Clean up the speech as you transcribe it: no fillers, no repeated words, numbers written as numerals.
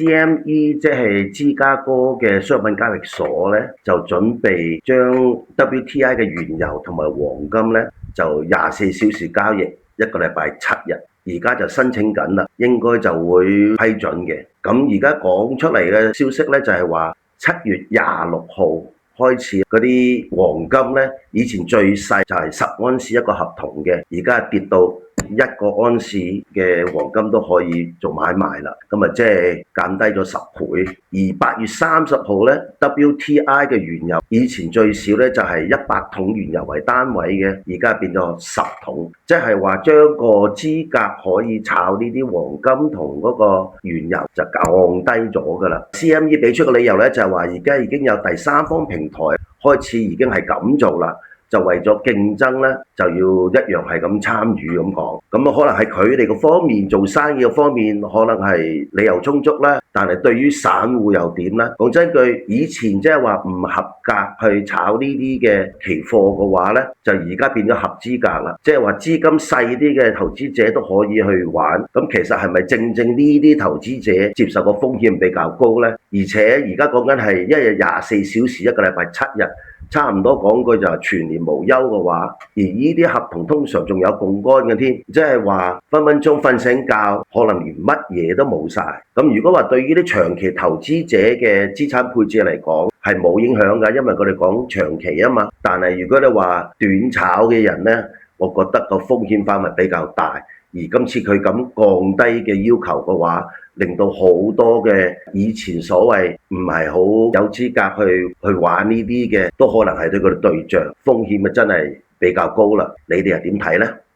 CME 即係芝加哥嘅商品交易所咧，就準備將 WTI 嘅原油同埋黃金咧，就24小時交易，一個禮拜7日。而家就申請緊啦，應該就會批准嘅。咁而家講出嚟嘅消息咧，就係話7月26號開始嗰啲黃金咧，以前最細就係10安士一個合同嘅，而家跌到1個安士嘅黃金都可以做買賣啦。咁啊，即係減低咗10倍。而8月30號咧，WTI 嘅原油以前最少咧就係100桶原油為單位嘅，而家變咗10桶，即係話將個資格可以炒呢啲黃金同嗰個原油就降低咗噶啦。CME 俾出個理由咧就係話，而家已經有第三方平台開始已經係咁做啦。就為咗競爭咧，就要一樣係咁參與咁講。咁啊，可能係佢哋個方面做生意嘅方面，可能係理由充足啦。但係對於散戶又點咧？講真句，以前即係話唔合格去炒呢啲嘅期貨嘅話咧，就而家變咗合資格啦。即係話資金細啲嘅投資者都可以去玩。咁其實係咪正正呢啲投資者接受個風險比較高咧？而且而家講緊係一日24小時，一個禮拜7日。差唔多講句就係全年無休嘅話，而呢啲合同通常仲有槓桿嘅添，即係話分分鐘瞓醒覺，可能連乜嘢都冇晒。咁如果話對於啲長期投資者嘅資產配置嚟講係冇影響㗎，因為佢哋講長期啊嘛。但係如果你話短炒嘅人呢，我覺得個風險範圍比較大。而今次佢咁降低嘅要求嘅話，令到好多嘅以前所謂唔係好有資格去玩呢啲嘅，都可能係對佢哋對象風險啊，真係比較高啦。你哋又點睇呢？